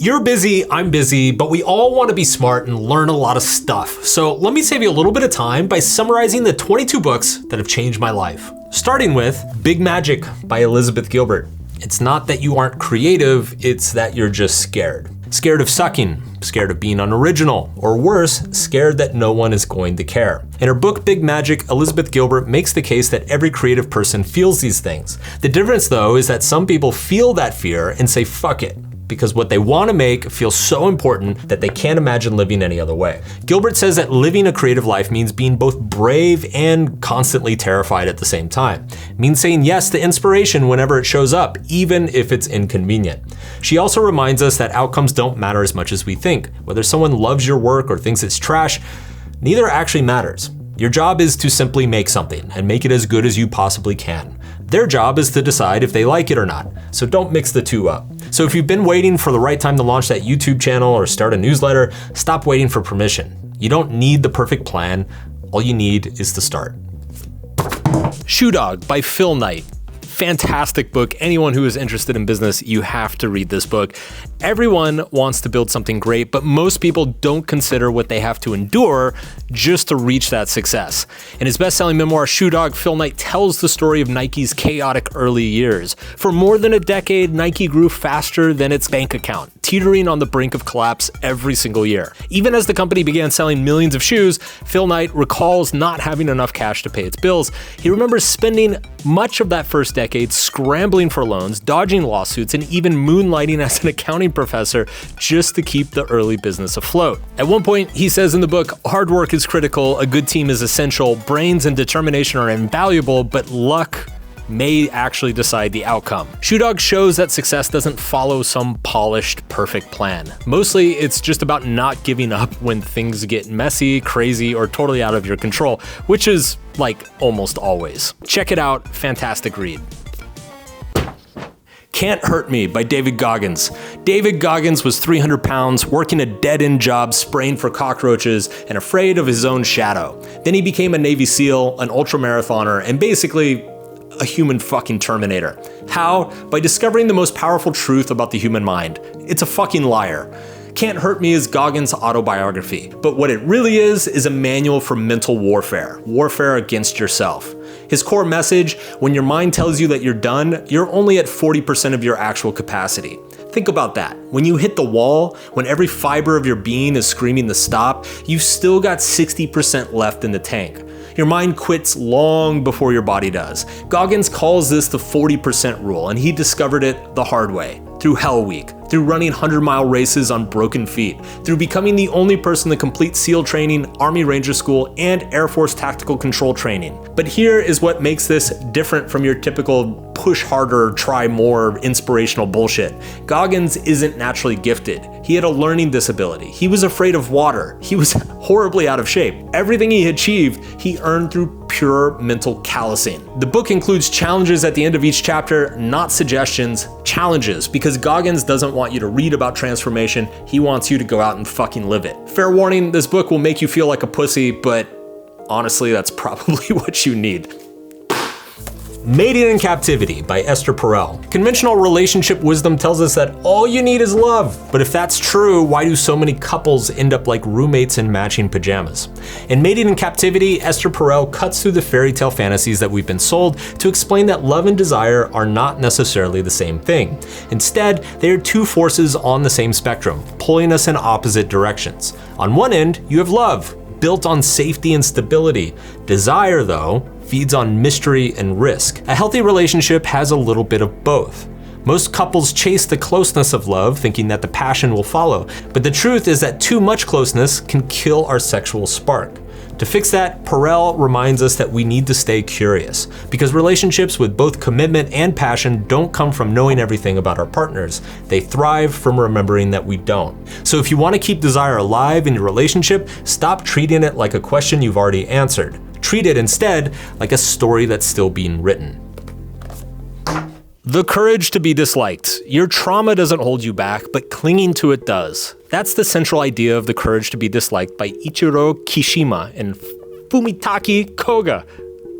You're busy, I'm busy, but we all want to be smart and learn a lot of stuff. So let me save you a little bit of time by summarizing the 22 books that have changed my life. Starting with Big Magic by Elizabeth Gilbert. It's not that you aren't creative, it's that you're just scared. Scared of sucking, scared of being unoriginal, or worse, scared that no one is going to care. In her book Big Magic, Elizabeth Gilbert makes the case that every creative person feels these things. The difference though is that some people feel that fear and say fuck it, because what they want to make feels so important that they can't imagine living any other way. Gilbert says that living a creative life means being both brave and constantly terrified at the same time. It means saying yes to inspiration whenever it shows up, even if it's inconvenient. She also reminds us that outcomes don't matter as much as we think. Whether someone loves your work or thinks it's trash, neither actually matters. Your job is to simply make something and make it as good as you possibly can. Their job is to decide if they like it or not, so don't mix the two up. So if you've been waiting for the right time to launch that YouTube channel or start a newsletter, stop waiting for permission. You don't need the perfect plan, all you need is to start. Shoe Dog by Phil Knight. Fantastic book. Anyone who is interested in business, you have to read this book. Everyone wants to build something great, but most people don't consider what they have to endure just to reach that success. In his best-selling memoir, Shoe Dog, Phil Knight tells the story of Nike's chaotic early years. For more than a decade, Nike grew faster than its bank account, teetering on the brink of collapse every single year. Even as the company began selling millions of shoes, Phil Knight recalls not having enough cash to pay its bills. He remembers spending much of that first decade scrambling for loans, dodging lawsuits, and even moonlighting as an accounting professor just to keep the early business afloat. At one point, he says in the book, hard work is critical, a good team is essential, brains and determination are invaluable, but luck may actually decide the outcome. Shoe Dog shows that success doesn't follow some polished, perfect plan. Mostly, it's just about not giving up when things get messy, crazy, or totally out of your control, which is like almost always. Check it out, fantastic read. Cant Hurt Me by David Goggins. David Goggins was 300 pounds, working a dead-end job, spraying for cockroaches, and afraid of his own shadow. Then he became a Navy SEAL, an ultramarathoner, and basically a human fucking Terminator. How? By discovering the most powerful truth about the human mind. It's a fucking liar. Cant Hurt Me is Goggins' autobiography, but what it really is a manual for mental warfare against yourself. His core message, when your mind tells you that you're done, you're only at 40% of your actual capacity. Think about that. When you hit the wall, when every fiber of your being is screaming to stop, you've still got 60% left in the tank. Your mind quits long before your body does. Goggins calls this the 40% rule, and he discovered it the hard way. Through Hell Week, through running 100-mile races on broken feet, through becoming the only person to complete SEAL training, Army Ranger School, and Air Force Tactical Control training. But here is what makes this different from your typical push harder, try more inspirational bullshit. Goggins isn't naturally gifted. He had a learning disability. He was afraid of water. He was horribly out of shape. Everything he achieved, he earned through pure mental callousing. The book includes challenges at the end of each chapter, not suggestions, challenges, because Goggins doesn't want you to read about transformation, he wants you to go out and fucking live it. Fair warning, this book will make you feel like a pussy, but honestly, that's probably what you need. Mating in Captivity by Esther Perel. Conventional relationship wisdom tells us that all you need is love. But if that's true, why do so many couples end up like roommates in matching pajamas? In Mating in Captivity, Esther Perel cuts through the fairy tale fantasies that we've been sold to explain that love and desire are not necessarily the same thing. Instead, they are two forces on the same spectrum, pulling us in opposite directions. On one end, you have love, built on safety and stability. Desire, though, feeds on mystery and risk. A healthy relationship has a little bit of both. Most couples chase the closeness of love, thinking that the passion will follow, but the truth is that too much closeness can kill our sexual spark. To fix that, Perel reminds us that we need to stay curious, because relationships with both commitment and passion don't come from knowing everything about our partners. They thrive from remembering that we don't. So if you want to keep desire alive in your relationship, stop treating it like a question you've already answered. Treat it instead like a story that's still being written. The courage to be disliked. Your trauma doesn't hold you back, but clinging to it does. That's the central idea of The Courage to be Disliked by Ichiro Kishima and Fumitaki Koga.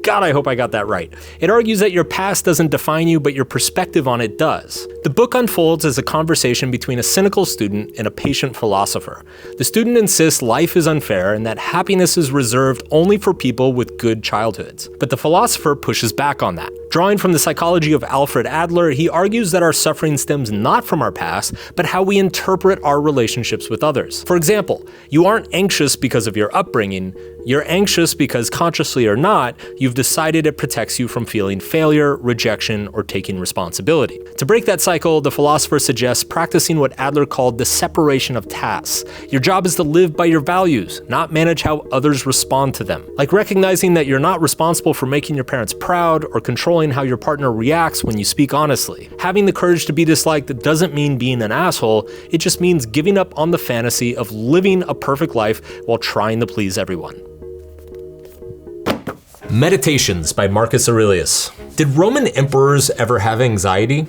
God, I hope I got that right. It argues that your past doesn't define you, but your perspective on it does. The book unfolds as a conversation between a cynical student and a patient philosopher. The student insists life is unfair and that happiness is reserved only for people with good childhoods. But the philosopher pushes back on that. Drawing from the psychology of Alfred Adler, he argues that our suffering stems not from our past, but how we interpret our relationships with others. For example, you aren't anxious because of your upbringing. You're anxious because, consciously or not, you've decided it protects you from feeling failure, rejection, or taking responsibility. To break that cycle, the philosopher suggests practicing what Adler called the separation of tasks. Your job is to live by your values, not manage how others respond to them. Like recognizing that you're not responsible for making your parents proud or controlling how your partner reacts when you speak honestly. Having the courage to be disliked doesn't mean being an asshole, it just means giving up on the fantasy of living a perfect life while trying to please everyone. Meditations by Marcus Aurelius. Did Roman emperors ever have anxiety?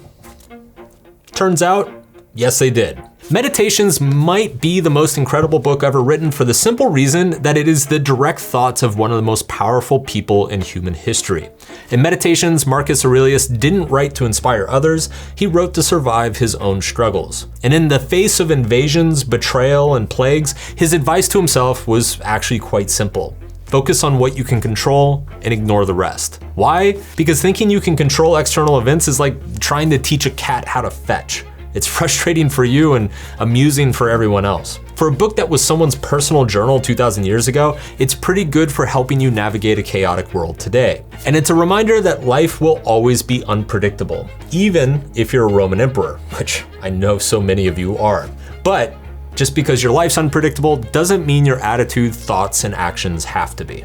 Turns out, yes they did. Meditations might be the most incredible book ever written for the simple reason that it is the direct thoughts of one of the most powerful people in human history. In Meditations, Marcus Aurelius didn't write to inspire others, he wrote to survive his own struggles. And in the face of invasions, betrayal, and plagues, his advice to himself was actually quite simple. Focus on what you can control and ignore the rest. Why? Because thinking you can control external events is like trying to teach a cat how to fetch. It's frustrating for you and amusing for everyone else. For a book that was someone's personal journal 2,000 years ago, it's pretty good for helping you navigate a chaotic world today. And it's a reminder that life will always be unpredictable, even if you're a Roman emperor, which I know so many of you are. But just because your life's unpredictable doesn't mean your attitude, thoughts, and actions have to be.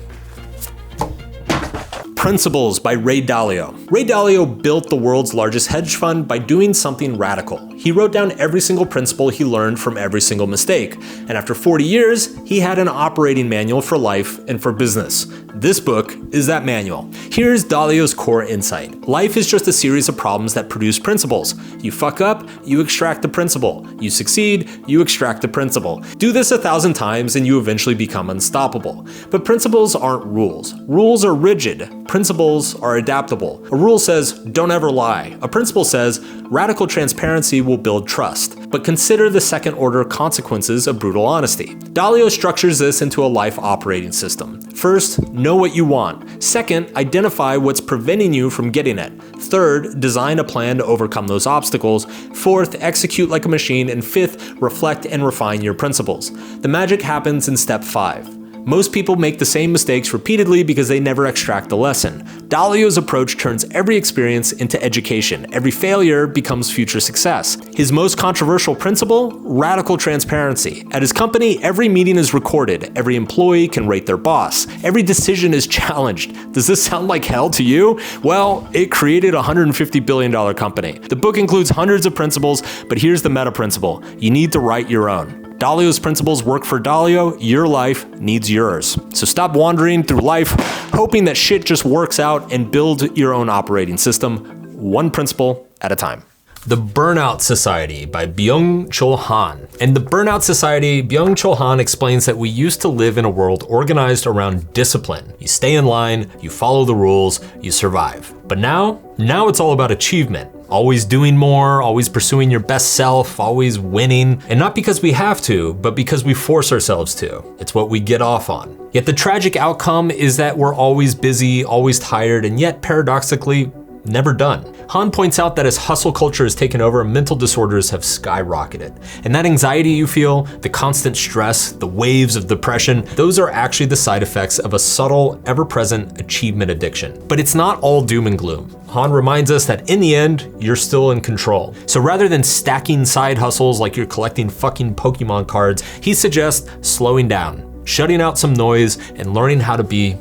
Principles by Ray Dalio. Ray Dalio built the world's largest hedge fund by doing something radical. He wrote down every single principle he learned from every single mistake. And after 40 years, he had an operating manual for life and for business. This book is that manual. Here's Dalio's core insight. Life is just a series of problems that produce principles. You fuck up, you extract the principle. You succeed, you extract the principle. Do this 1,000 times and you eventually become unstoppable. But principles aren't rules. Rules are rigid. Principles are adaptable. A rule says, don't ever lie. A principle says, radical transparency will build trust. But consider the second-order consequences of brutal honesty. Dalio structures this into a life operating system. First, know what you want. Second, identify what's preventing you from getting it. Third, design a plan to overcome those obstacles. Fourth, execute like a machine. And fifth, reflect and refine your principles. The magic happens in step 5. Most people make the same mistakes repeatedly because they never extract the lesson. Dalio's approach turns every experience into education. Every failure becomes future success. His most controversial principle? Radical transparency. At his company, every meeting is recorded. Every employee can rate their boss. Every decision is challenged. Does this sound like hell to you? Well, it created a $150 billion company. The book includes hundreds of principles, but here's the meta principle. You need to write your own. Dalio's principles work for Dalio, your life needs yours. So stop wandering through life hoping that shit just works out and build your own operating system, one principle at a time. The Burnout Society by Byung-Chul Han. In The Burnout Society, Byung-Chul Han explains that we used to live in a world organized around discipline. You stay in line, you follow the rules, you survive. But now it's all about achievement. Always doing more, always pursuing your best self, always winning. And not because we have to, but because we force ourselves to. It's what we get off on. Yet the tragic outcome is that we're always busy, always tired, and yet paradoxically, never done. Han points out that as hustle culture has taken over, mental disorders have skyrocketed. And that anxiety you feel, the constant stress, the waves of depression, those are actually the side effects of a subtle, ever-present achievement addiction. But it's not all doom and gloom. Han reminds us that in the end, you're still in control. So rather than stacking side hustles like you're collecting fucking Pokemon cards, he suggests slowing down, shutting out some noise, and learning how to be,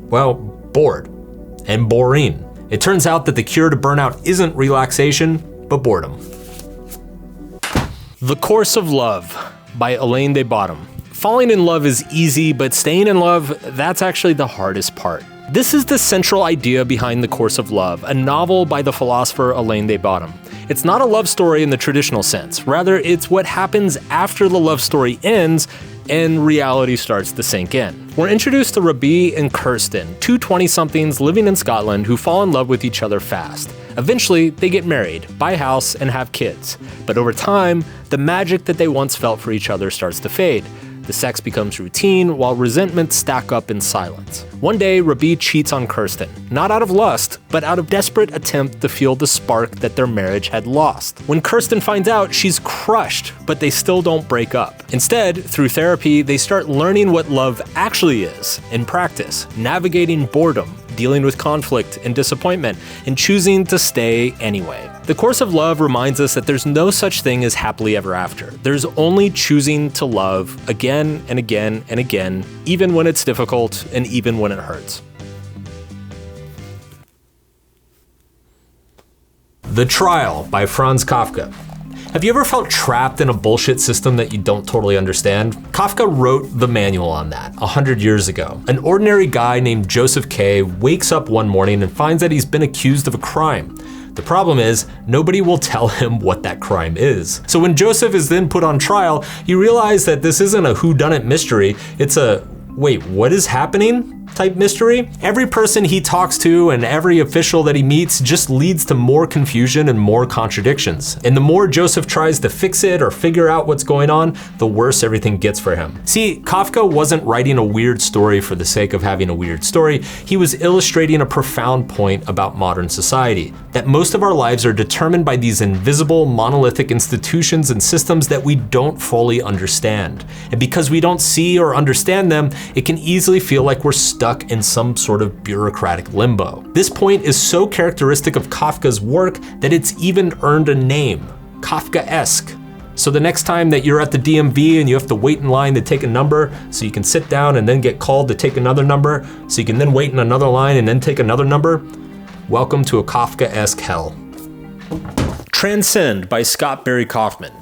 well, bored and boring. It turns out that the cure to burnout isn't relaxation, but boredom. The Course of Love by Elaine de Bottom. Falling in love is easy, but staying in love, that's actually the hardest part. This is the central idea behind The Course of Love, a novel by the philosopher Alain de Botton. It's not a love story in the traditional sense. Rather, it's what happens after the love story ends and reality starts to sink in. We're introduced to Robbie and Kirsten, two 20-somethings living in Scotland who fall in love with each other fast. Eventually, they get married, buy a house, and have kids. But over time, the magic that they once felt for each other starts to fade. The sex becomes routine, while resentments stack up in silence. One day, Robbie cheats on Kirsten, not out of lust, but out of desperate attempt to fuel the spark that their marriage had lost. When Kirsten finds out, she's crushed, but they still don't break up. Instead, through therapy, they start learning what love actually is, in practice, navigating boredom, dealing with conflict and disappointment, and choosing to stay anyway. The Course of Love reminds us that there's no such thing as happily ever after. There's only choosing to love again and again and again, even when it's difficult and even when it hurts. The Trial by Franz Kafka. Have you ever felt trapped in a bullshit system that you don't totally understand? Kafka wrote the manual on that 100 years ago. An ordinary guy named Joseph K. wakes up one morning and finds that he's been accused of a crime. The problem is, nobody will tell him what that crime is. So when Joseph is then put on trial, you realize that this isn't a whodunit mystery, it's a, wait, what is happening? Type mystery. Every person he talks to and every official that he meets just leads to more confusion and more contradictions. And the more Joseph tries to fix it or figure out what's going on, the worse everything gets for him. See, Kafka wasn't writing a weird story for the sake of having a weird story. He was illustrating a profound point about modern society, that most of our lives are determined by these invisible, monolithic institutions and systems that we don't fully understand. And because we don't see or understand them, it can easily feel like we're stuck in some sort of bureaucratic limbo. This point is so characteristic of Kafka's work that it's even earned a name, Kafkaesque. So the next time that you're at the DMV and you have to wait in line to take a number so you can sit down and then get called to take another number so you can then wait in another line and then take another number, welcome to a Kafkaesque hell. Transcend by Scott Barry Kaufman.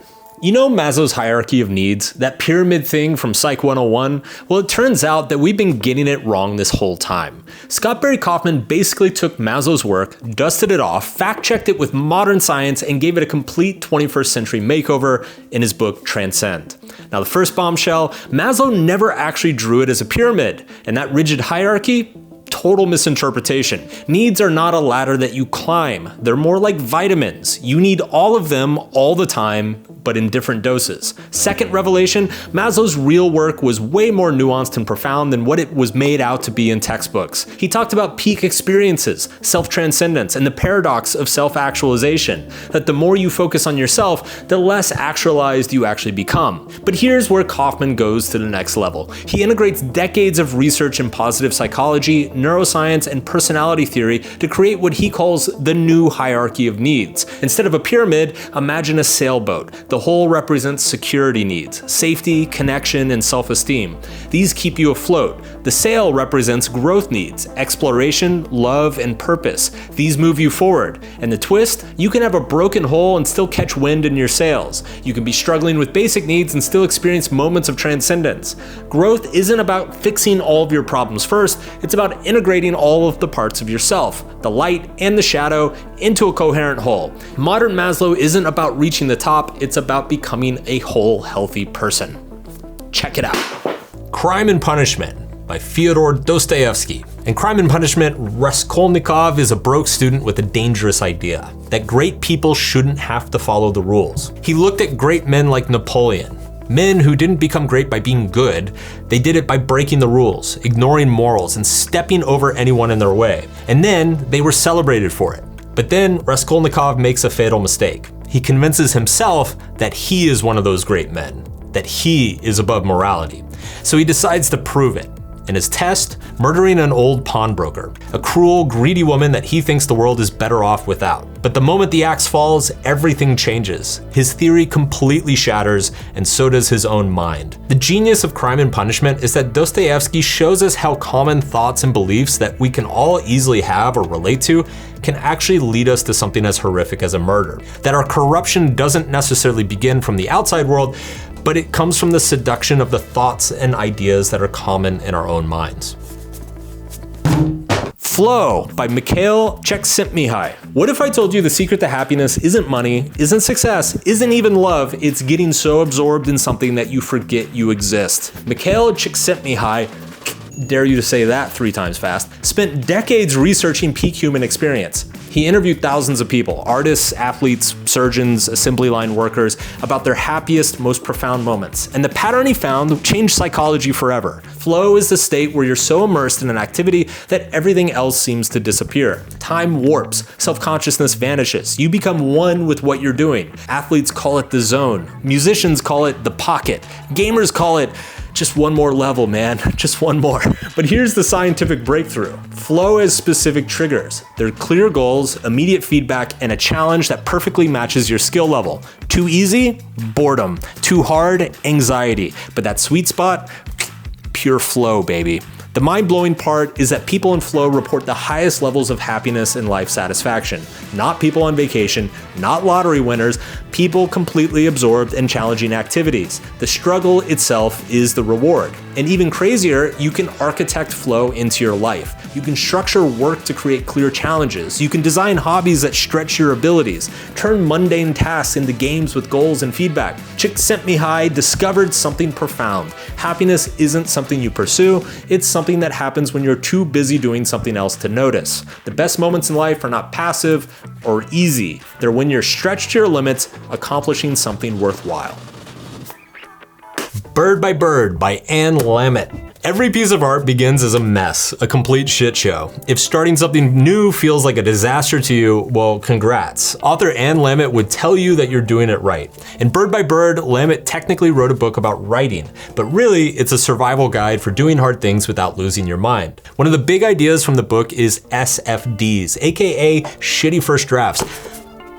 You know Maslow's hierarchy of needs, that pyramid thing from Psych 101? Well, it turns out that we've been getting it wrong this whole time. Scott Barry Kaufman basically took Maslow's work, dusted it off, fact-checked it with modern science, and gave it a complete 21st century makeover in his book Transcend. Now, the first bombshell, Maslow never actually drew it as a pyramid, and that rigid hierarchy? Total misinterpretation. Needs are not a ladder that you climb. They're more like vitamins. You need all of them all the time, but in different doses. Second revelation, Maslow's real work was way more nuanced and profound than what it was made out to be in textbooks. He talked about peak experiences, self-transcendence, and the paradox of self-actualization, that the more you focus on yourself, the less actualized you actually become. But here's where Kaufman goes to the next level. He integrates decades of research in positive psychology, neuroscience, and personality theory to create what he calls the new hierarchy of needs. Instead of a pyramid, imagine a sailboat. The whole represents security needs, safety, connection, and self-esteem. These keep you afloat. The sail represents growth needs, exploration, love, and purpose. These move you forward. And the twist, you can have a broken hull and still catch wind in your sails. You can be struggling with basic needs and still experience moments of transcendence. Growth isn't about fixing all of your problems first, it's about integrating all of the parts of yourself, the light and the shadow, into a coherent whole. Modern Maslow isn't about reaching the top, it's about becoming a whole, healthy person. Check it out. Crime and Punishment by Fyodor Dostoevsky. In Crime and Punishment, Raskolnikov is a broke student with a dangerous idea, that great people shouldn't have to follow the rules. He looked at great men like Napoleon, men who didn't become great by being good, they did it by breaking the rules, ignoring morals, and stepping over anyone in their way. And then they were celebrated for it. But then Raskolnikov makes a fatal mistake. He convinces himself that he is one of those great men, that he is above morality. So he decides to prove it. In his test, murdering an old pawnbroker, a cruel, greedy woman that he thinks the world is better off without. But the moment the axe falls, everything changes. His theory completely shatters, and so does his own mind. The genius of Crime and Punishment is that Dostoevsky shows us how common thoughts and beliefs that we can all easily have or relate to can actually lead us to something as horrific as a murder. That our corruption doesn't necessarily begin from the outside world, but it comes from the seduction of the thoughts and ideas that are common in our own minds. Flow by Mikhail Csikszentmihalyi. What if I told you the secret to happiness isn't money, isn't success, isn't even love, it's getting so absorbed in something that you forget you exist. Mikhail Csikszentmihalyi, dare you to say that 3 times fast, spent decades researching peak human experience. He interviewed thousands of people, artists, athletes, surgeons, assembly line workers, about their happiest, most profound moments. And the pattern he found changed psychology forever. Flow is the state where you're so immersed in an activity that everything else seems to disappear. Time warps, self-consciousness vanishes. You become one with what you're doing. Athletes call it the zone. Musicians call it the pocket. Gamers call it just one more level, man, just one more. But here's the scientific breakthrough. Flow has specific triggers. They're clear goals, immediate feedback, and a challenge that perfectly matches your skill level. Too easy? Boredom. Too hard? Anxiety. But that sweet spot? Pure flow, baby. The mind-blowing part is that people in flow report the highest levels of happiness and life satisfaction. Not people on vacation, not lottery winners, people completely absorbed in challenging activities. The struggle itself is the reward. And even crazier, you can architect flow into your life. You can structure work to create clear challenges. You can design hobbies that stretch your abilities. Turn mundane tasks into games with goals and feedback. Csikszentmihalyi discovered something profound. Happiness isn't something you pursue, it's something that happens when you're too busy doing something else to notice. The best moments in life are not passive or easy. They're when you're stretched to your limits, accomplishing something worthwhile. Bird by Bird by Anne Lamott. Every piece of art begins as a mess, a complete shit show. If starting something new feels like a disaster to you, well, congrats. Author Anne Lamott would tell you that you're doing it right. In Bird by Bird, Lamott technically wrote a book about writing, but really it's a survival guide for doing hard things without losing your mind. One of the big ideas from the book is SFDs, aka shitty first drafts.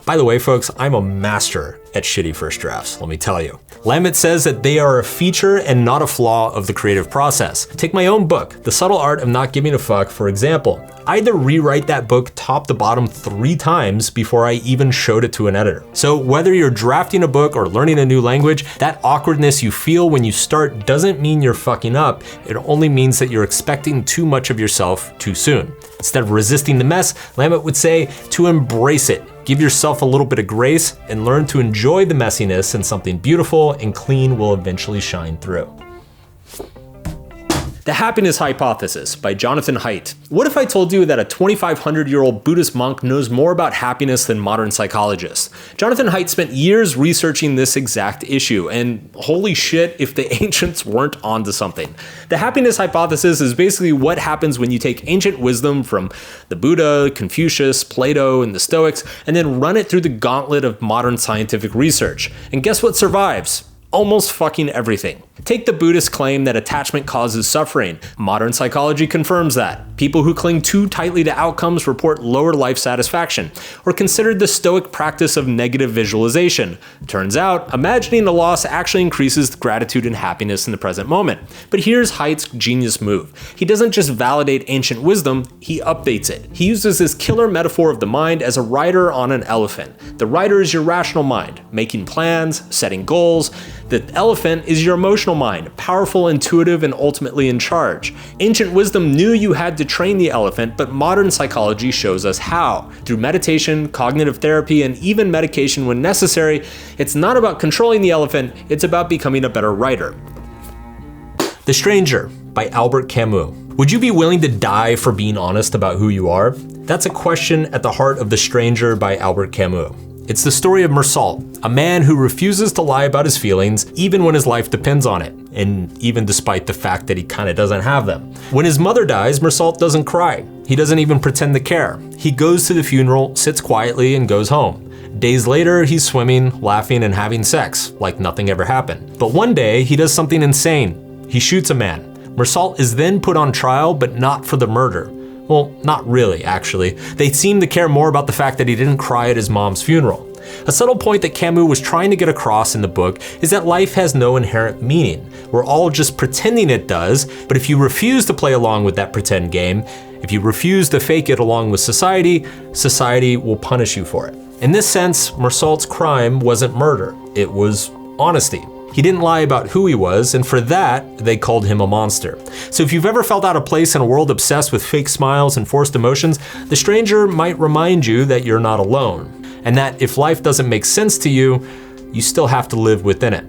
By the way, folks, I'm a master at shitty first drafts, let me tell you. Lamott says that they are a feature and not a flaw of the creative process. Take my own book, The Subtle Art of Not Giving a Fuck, for example. I had to rewrite that book top to bottom 3 times before I even showed it to an editor. So whether you're drafting a book or learning a new language, that awkwardness you feel when you start doesn't mean you're fucking up. It only means that you're expecting too much of yourself too soon. Instead of resisting the mess, Lamott would say to embrace it. Give yourself a little bit of grace and learn to enjoy the messiness, and something beautiful and clean will eventually shine through. The Happiness Hypothesis by Jonathan Haidt. What if I told you that a 2,500-year-old Buddhist monk knows more about happiness than modern psychologists? Jonathan Haidt spent years researching this exact issue, and holy shit if the ancients weren't onto something. The Happiness Hypothesis is basically what happens when you take ancient wisdom from the Buddha, Confucius, Plato, and the Stoics, and then run it through the gauntlet of modern scientific research. And guess what survives? Almost fucking everything. Take the Buddhist claim that attachment causes suffering. Modern psychology confirms that. People who cling too tightly to outcomes report lower life satisfaction. Or consider the Stoic practice of negative visualization. Turns out, imagining a loss actually increases gratitude and happiness in the present moment. But here's Haidt's genius move. He doesn't just validate ancient wisdom, he updates it. He uses this killer metaphor of the mind as a rider on an elephant. The rider is your rational mind, making plans, setting goals. The elephant is your emotional mind, powerful, intuitive, and ultimately in charge. Ancient wisdom knew you had to train the elephant, but modern psychology shows us how. Through meditation, cognitive therapy, and even medication when necessary, it's not about controlling the elephant, it's about becoming a better rider. The Stranger by Albert Camus. Would you be willing to die for being honest about who you are? That's a question at the heart of The Stranger by Albert Camus. It's the story of Mersault, a man who refuses to lie about his feelings even when his life depends on it, and even despite the fact that he kinda doesn't have them. When his mother dies, Mersault doesn't cry. He doesn't even pretend to care. He goes to the funeral, sits quietly, and goes home. Days later, he's swimming, laughing, and having sex, like nothing ever happened. But one day, he does something insane. He shoots a man. Mersault is then put on trial, but not for the murder. Well, not really, actually. They seem to care more about the fact that he didn't cry at his mom's funeral. A subtle point that Camus was trying to get across in the book is that life has no inherent meaning. We're all just pretending it does, but if you refuse to play along with that pretend game, if you refuse to fake it along with society, society will punish you for it. In this sense, Mersault's crime wasn't murder, it was honesty. He didn't lie about who he was, and for that, they called him a monster. So if you've ever felt out of place in a world obsessed with fake smiles and forced emotions, the stranger might remind you that you're not alone, and that if life doesn't make sense to you, you still have to live within it.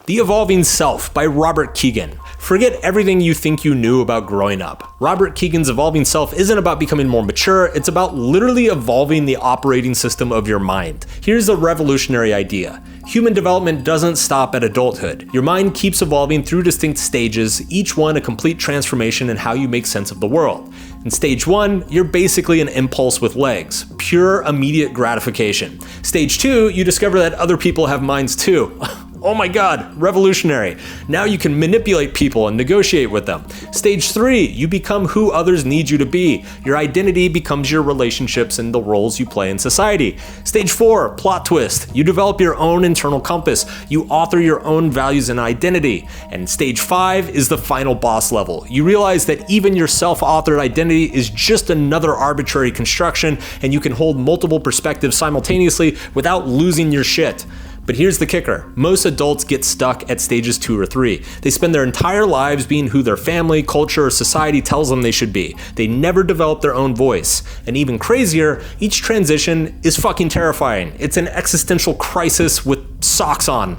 The Evolving Self by Robert Keegan. Forget everything you think you knew about growing up. Robert Keegan's Evolving Self isn't about becoming more mature, it's about literally evolving the operating system of your mind. Here's a revolutionary idea. Human development doesn't stop at adulthood. Your mind keeps evolving through distinct stages, each one a complete transformation in how you make sense of the world. In stage 1, you're basically an impulse with legs, pure immediate gratification. Stage 2, you discover that other people have minds too. Oh my God, revolutionary. Now you can manipulate people and negotiate with them. Stage 3, you become who others need you to be. Your identity becomes your relationships and the roles you play in society. Stage 4, plot twist. You develop your own internal compass. You author your own values and identity. And stage 5 is the final boss level. You realize that even your self-authored identity is just another arbitrary construction, and you can hold multiple perspectives simultaneously without losing your shit. But here's the kicker. Most adults get stuck at stages 2 or 3. They spend their entire lives being who their family, culture, or society tells them they should be. They never develop their own voice. And even crazier, each transition is fucking terrifying. It's an existential crisis with socks on.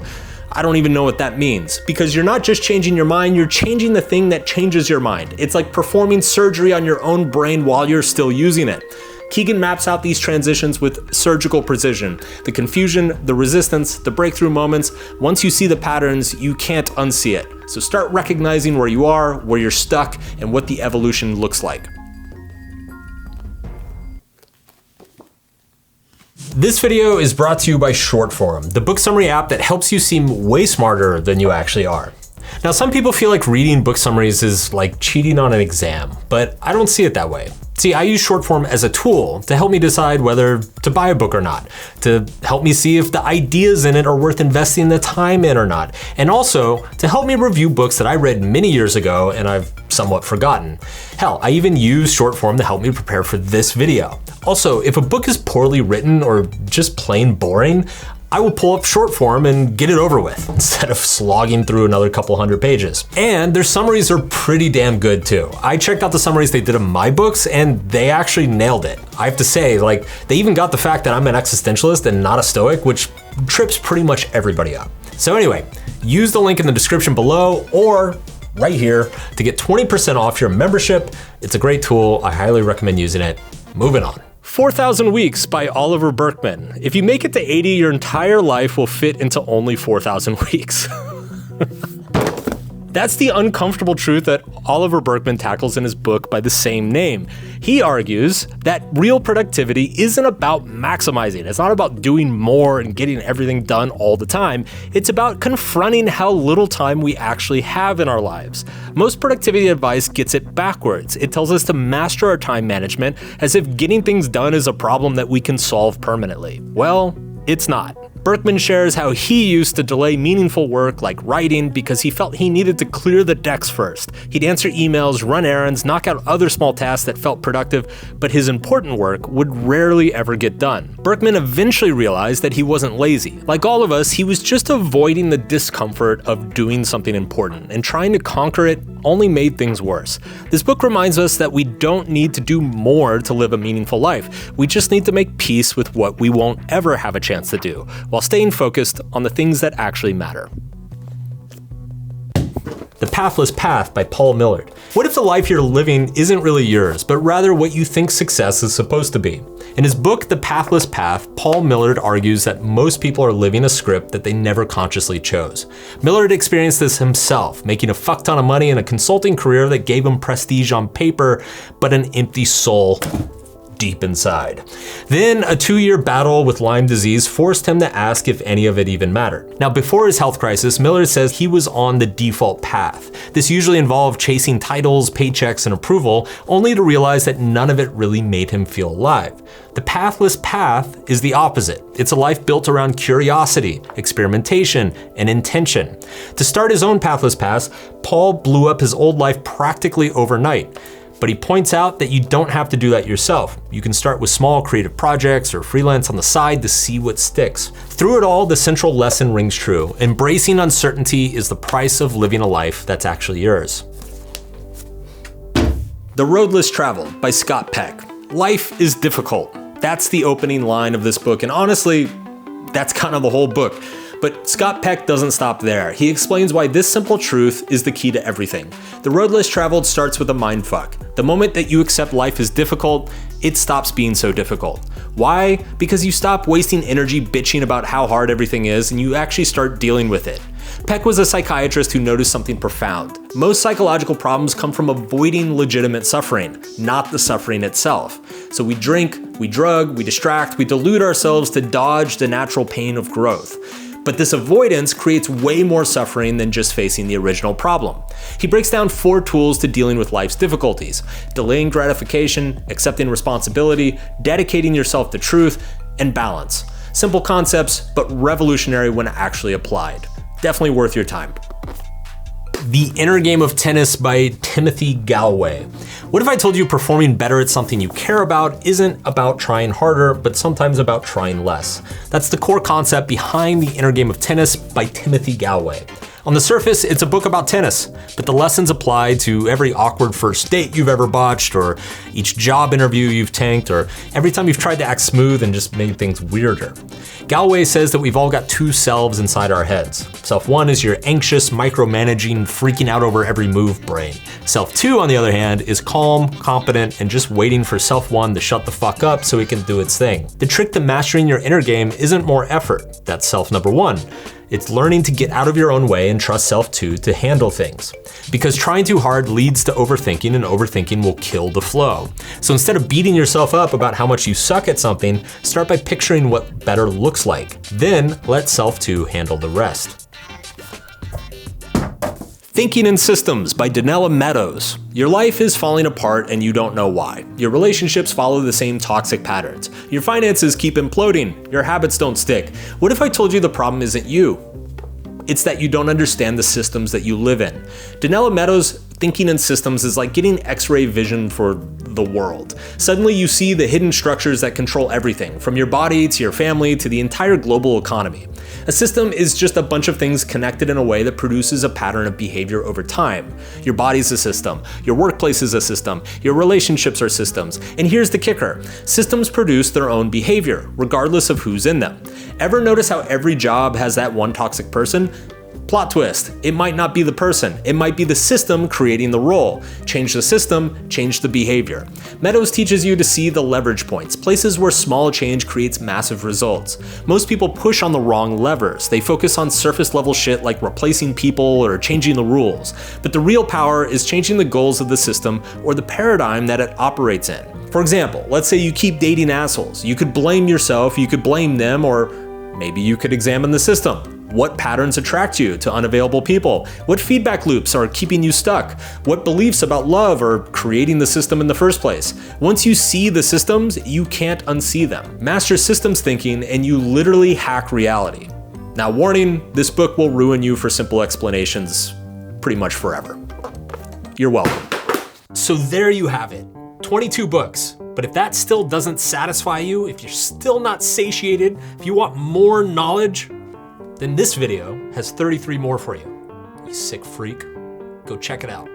I don't even know what that means. Because you're not just changing your mind, you're changing the thing that changes your mind. It's like performing surgery on your own brain while you're still using it. Keegan maps out these transitions with surgical precision. The confusion, the resistance, the breakthrough moments. Once you see the patterns, you can't unsee it. So start recognizing where you are, where you're stuck, and what the evolution looks like. This video is brought to you by Shortform, the book summary app that helps you seem way smarter than you actually are. Now, some people feel like reading book summaries is like cheating on an exam, but I don't see it that way. See, I use Shortform as a tool to help me decide whether to buy a book or not, to help me see if the ideas in it are worth investing the time in or not, and also to help me review books that I read many years ago and I've somewhat forgotten. Hell, I even use Shortform to help me prepare for this video. Also, if a book is poorly written or just plain boring, I will pull up Shortform and get it over with instead of slogging through another couple hundred pages. And their summaries are pretty damn good too. I checked out the summaries they did of my books and they actually nailed it. I have to say, like, they even got the fact that I'm an existentialist and not a stoic, which trips pretty much everybody up. So anyway, use the link in the description below or right here to get 20% off your membership. It's a great tool. I highly recommend using it. Moving on. 4,000 Weeks by Oliver Burkeman. If you make it to 80, your entire life will fit into only 4,000 weeks. That's the uncomfortable truth that Oliver Burkeman tackles in his book by the same name. He argues that real productivity isn't about maximizing. It's not about doing more and getting everything done all the time. It's about confronting how little time we actually have in our lives. Most productivity advice gets it backwards. It tells us to master our time management as if getting things done is a problem that we can solve permanently. Well, it's not. Burkeman shares how he used to delay meaningful work like writing because he felt he needed to clear the decks first. He'd answer emails, run errands, knock out other small tasks that felt productive, but his important work would rarely ever get done. Burkeman eventually realized that he wasn't lazy. Like all of us, he was just avoiding the discomfort of doing something important, and trying to conquer it only made things worse. This book reminds us that we don't need to do more to live a meaningful life. We just need to make peace with what we won't ever have a chance to do, while staying focused on the things that actually matter. The Pathless Path by Paul Millard. What if the life you're living isn't really yours, but rather what you think success is supposed to be? In his book, The Pathless Path, Paul Millard argues that most people are living a script that they never consciously chose. Millard experienced this himself, making a fuck ton of money in a consulting career that gave him prestige on paper, but an empty soul deep inside. Then a 2-year battle with Lyme disease forced him to ask if any of it even mattered. Now, before his health crisis, Millard says he was on the default path. This usually involved chasing titles, paychecks, and approval, only to realize that none of it really made him feel alive. The Pathless Path is the opposite. It's a life built around curiosity, experimentation, and intention. To start his own Pathless Path, Paul blew up his old life practically overnight. But he points out that you don't have to do that yourself. You can start with small creative projects or freelance on the side to see what sticks. Through it all, the central lesson rings true. Embracing uncertainty is the price of living a life that's actually yours. The Roadless Travel by Scott Peck. Life is difficult. That's the opening line of this book, and honestly, that's kind of the whole book. But Scott Peck doesn't stop there. He explains why this simple truth is the key to everything. The Roadless Travel starts with a mindfuck. The moment that you accept life is difficult, it stops being so difficult. Why? Because you stop wasting energy bitching about how hard everything is and you actually start dealing with it. Peck was a psychiatrist who noticed something profound. Most psychological problems come from avoiding legitimate suffering, not the suffering itself. So we drink, we drug, we distract, we delude ourselves to dodge the natural pain of growth. But this avoidance creates way more suffering than just facing the original problem. He breaks down 4 tools to dealing with life's difficulties: delaying gratification, accepting responsibility, dedicating yourself to truth, and balance. Simple concepts, but revolutionary when actually applied. Definitely worth your time. The Inner Game of Tennis by Timothy Gallwey. What if I told you performing better at something you care about isn't about trying harder, but sometimes about trying less? That's the core concept behind The Inner Game of Tennis by Timothy Gallwey. On the surface, it's a book about tennis, but the lessons apply to every awkward first date you've ever botched, or each job interview you've tanked, or every time you've tried to act smooth and just made things weirder. Gallwey says that we've all got 2 selves inside our heads. Self 1 is your anxious, micromanaging, freaking out over every move brain. Self 2, on the other hand, is calm, competent, and just waiting for Self 1 to shut the fuck up so it can do its thing. The trick to mastering your inner game isn't more effort. That's Self number 1. It's learning to get out of your own way and trust Self 2 to handle things. Because trying too hard leads to overthinking, and overthinking will kill the flow. So instead of beating yourself up about how much you suck at something, start by picturing what better looks like. Then let Self 2 handle the rest. Thinking in Systems by Donella Meadows. Your life is falling apart and you don't know why. Your relationships follow the same toxic patterns. Your finances keep imploding. Your habits don't stick. What if I told you the problem isn't you? It's that you don't understand the systems that you live in. Donella Meadows' thinking in systems is like getting X-ray vision for the world. Suddenly you see the hidden structures that control everything, from your body to your family to the entire global economy. A system is just a bunch of things connected in a way that produces a pattern of behavior over time. Your body's a system, your workplace is a system, your relationships are systems. And here's the kicker: systems produce their own behavior, regardless of who's in them. Ever notice how every job has that one toxic person? Plot twist, it might not be the person, it might be the system creating the role. Change the system, change the behavior. Meadows teaches you to see the leverage points, places where small change creates massive results. Most people push on the wrong levers. They focus on surface level shit like replacing people or changing the rules. But the real power is changing the goals of the system or the paradigm that it operates in. For example, let's say you keep dating assholes. You could blame yourself, you could blame them, or maybe you could examine the system. What patterns attract you to unavailable people? What feedback loops are keeping you stuck? What beliefs about love are creating the system in the first place? Once you see the systems, you can't unsee them. Master systems thinking and you literally hack reality. Now warning, this book will ruin you for simple explanations pretty much forever. You're welcome. So there you have it, 22 books. But if that still doesn't satisfy you, if you're still not satiated, if you want more knowledge, then this video has 33 more for you. You sick freak. Go check it out.